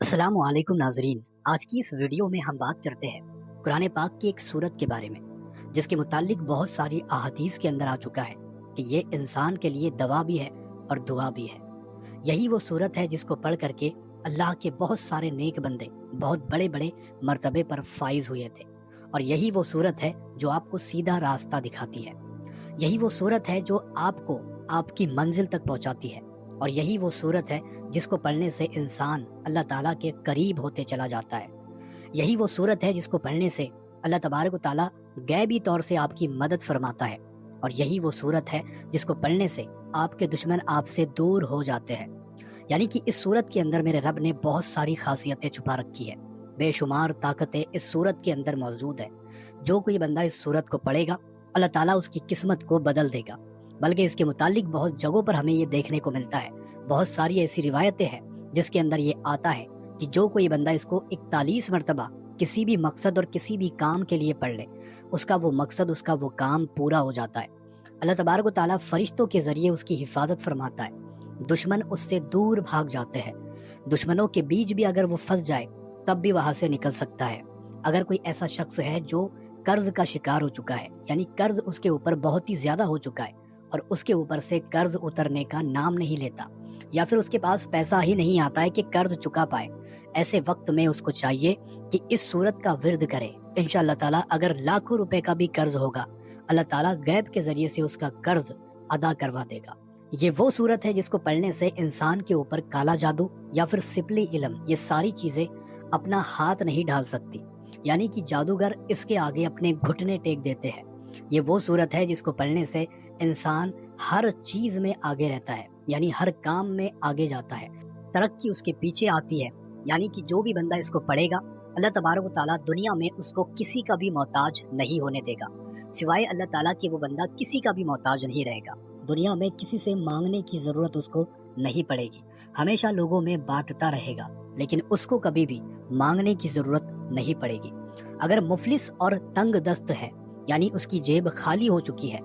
अस्सलाम वालेकुम नाजरीन। आज की इस वीडियो में हम बात करते हैं कुरान पाक की एक सूरत के बारे में, जिसके मुतालिक बहुत सारी अहादीस के अंदर आ चुका है कि ये इंसान के लिए दवा भी है और दुआ भी है। यही वो सूरत है जिसको पढ़ करके अल्लाह के बहुत सारे नेक बंदे बहुत बड़े बड़े मर्तबे पर फाइज हुए थे। और यही वो सूरत है जो आपको सीधा रास्ता दिखाती है। यही वो सूरत है जो आपको आपकी मंजिल तक पहुंचाती है। और यही वो सूरत है जिसको पढ़ने से इंसान अल्लाह ताला के करीब होते चला जाता है। यही वो सूरत है जिसको पढ़ने से अल्लाह तबारक व ताला गैबी तौर से आपकी मदद फरमाता है। और यही वो सूरत है जिसको पढ़ने से आपके दुश्मन आपसे दूर हो जाते हैं। यानी कि इस सूरत के अंदर मेरे रब ने बहुत सारी खासियतें छुपा रखी है, बेशुमार ताकतें इस सूरत के अंदर मौजूद है। जो कोई बंदा इस सूरत को पढ़ेगा अल्लाह ताला उसकी किस्मत को बदल देगा। बल्कि इसके मुतालिक बहुत जगहों पर हमें ये देखने को मिलता है, बहुत सारी ऐसी रिवायतें हैं जिसके अंदर ये आता है कि जो कोई बंदा इसको 41 मरतबा किसी भी मकसद और किसी भी काम के लिए पढ़ ले, उसका वो मकसद, उसका वो काम पूरा हो जाता है। अल्लाह तबारक व ताला फरिश्तों के जरिए उसकी हिफाजत फरमाता है। दुश्मन उससे दूर भाग जाते हैं। दुश्मनों के बीच भी अगर वो फंस जाए तब भी वहां से निकल सकता है। अगर कोई ऐसा शख्स है जो कर्ज का शिकार हो चुका है, यानी कर्ज उसके ऊपर बहुत ही ज्यादा हो चुका है और उसके ऊपर से कर्ज उतरने का नाम नहीं लेता, या फिर उसके पास पैसा ही नहीं आता है कि कर्ज चुका पाए, ऐसे वक्त में उसको चाहिए कि इस सूरत का विर्द करे। इंशाअल्लाह ताला अगर लाखों रुपए का भी कर्ज होगा, अल्लाह ताला गैब के जरिए से उसका कर्ज अदा करवा देगा। ये वो सूरत है जिसको पढ़ने से इंसान के ऊपर काला जादू या फिर सिपली इल्म, ये सारी चीजें अपना हाथ नहीं डाल सकती। यानी कि जादूगर इसके आगे अपने घुटने टेक देते हैं। ये वो सूरत है जिसको पढ़ने से इंसान हर चीज में आगे रहता है, यानी हर काम में आगे जाता है, तरक्की उसके पीछे आती है। यानी कि जो भी बंदा इसको पढ़ेगा अल्लाह तबारक व ताला दुनिया में उसको किसी का भी मोहताज नहीं होने देगा। सिवाय अल्लाह ताला के वो बंदा किसी का भी मोहताज नहीं रहेगा। दुनिया में किसी से मांगने की जरूरत उसको नहीं पड़ेगी। हमेशा लोगों में बांटता रहेगा, लेकिन उसको कभी भी मांगने की जरूरत नहीं पड़ेगी। अगर मुफलिस और तंग दस्त है, यानी उसकी जेब खाली हो चुकी है,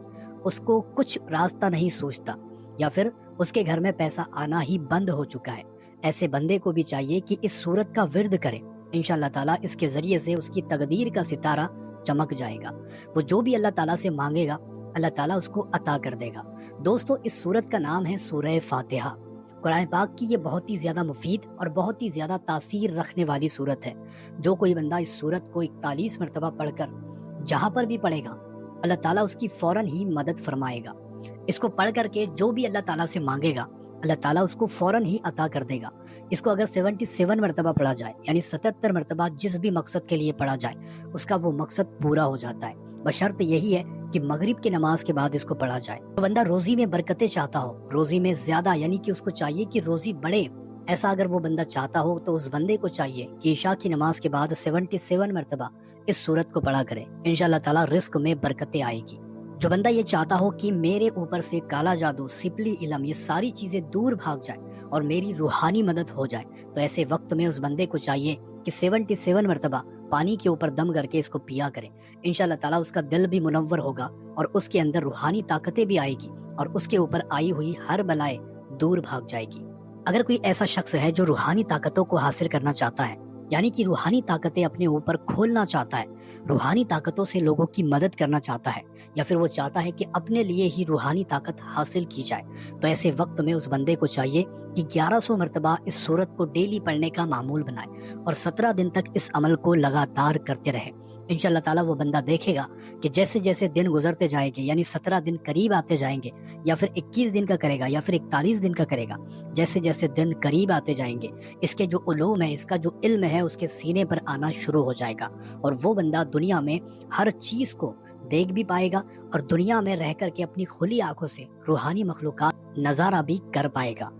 उसको कुछ रास्ता नहीं सोचता, या फिर उसके घर में पैसा आना ही बंद हो चुका है, ऐसे बंदे को भी चाहिए कि इस सूरत का विर्द करे। इंशाअल्लाह ताला इसके जरिए से उसकी तकदीर का सितारा चमक जाएगा। वो जो भी अल्लाह ताला से मांगेगा अल्लाह ताला उसको अता कर देगा। दोस्तों, इस सूरत का नाम है सूरह फातिहा। कुरान पाक की ये बहुत ही ज्यादा मुफीद और बहुत ही ज्यादा तासीर रखने वाली सूरत है। जो कोई बंदा इस सूरत को 41 मरतबा पढ़कर जहां पर भी पढ़ेगा अल्लाह ताला उसकी फौरन ही मदद फरमाएगा। इसको पढ़ करके जो भी अल्लाह ताला से मांगेगा अल्लाह ताला उसको फौरन ही अता कर देगा। इसको अगर 77 मरतबा पढ़ा जाए, यानी 77 मरतबा जिस भी मकसद के लिए पढ़ा जाए, उसका वो मकसद पूरा हो जाता है। बशर्त यही है कि मगरिब की नमाज के बाद इसको पढ़ा जाए। तो बंदा रोजी में बरकतें चाहता हो, रोजी में ज्यादा, यानी कि उसको चाहिए कि रोजी बढ़े, ऐसा अगर वो बंदा चाहता हो तो उस बंदे को चाहिए कि ईशा की नमाज के बाद 77 मरतबा इस सूरत को पढ़ा करे। इंशाअल्लाह ताला रिस्क में बरकतें आएगी। जो बंदा ये चाहता हो कि मेरे ऊपर से काला जादू, सिपली इलम, ये सारी चीजें दूर भाग जाए और मेरी रूहानी मदद हो जाए, तो ऐसे वक्त में उस बंदे को चाहिए कि 77 मरतबा पानी के ऊपर दम करके इसको पिया करे। इंशाअल्लाह ताला उसका दिल भी मुनव्वर होगा और उसके अंदर रूहानी ताकतें भी आएगी और उसके ऊपर आई हुई हर बलाएं दूर भाग जाएगी। अगर कोई ऐसा शख्स है जो रूहानी ताकतों को हासिल करना चाहता है, यानी कि रूहानी ताकतें अपने ऊपर खोलना चाहता है, रूहानी ताकतों से लोगों की मदद करना चाहता है, या फिर वो चाहता है कि अपने लिए ही रूहानी ताकत हासिल की जाए, तो ऐसे वक्त में उस बंदे को चाहिए कि 1100 मरतबा इस सूरत को डेली पढ़ने का मामूल बनाए और 17 दिन तक इस अमल को लगातार करते रहे। इंशाअल्लाह ताला वो बंदा देखेगा कि जैसे जैसे दिन गुजरते जाएंगे, यानी 17 दिन करीब आते जाएंगे, या फिर 21 दिन का करेगा या फिर 41 दिन का करेगा, जैसे जैसे दिन करीब आते जाएंगे, इसके जो उलूम है, इसका जो इल्म है, उसके सीने पर आना शुरू हो जाएगा और वो बंदा दुनिया में हर चीज को देख भी पाएगा और दुनिया में रह करके अपनी खुली आंखों से रूहानी मखलूकात नजारा भी कर पाएगा।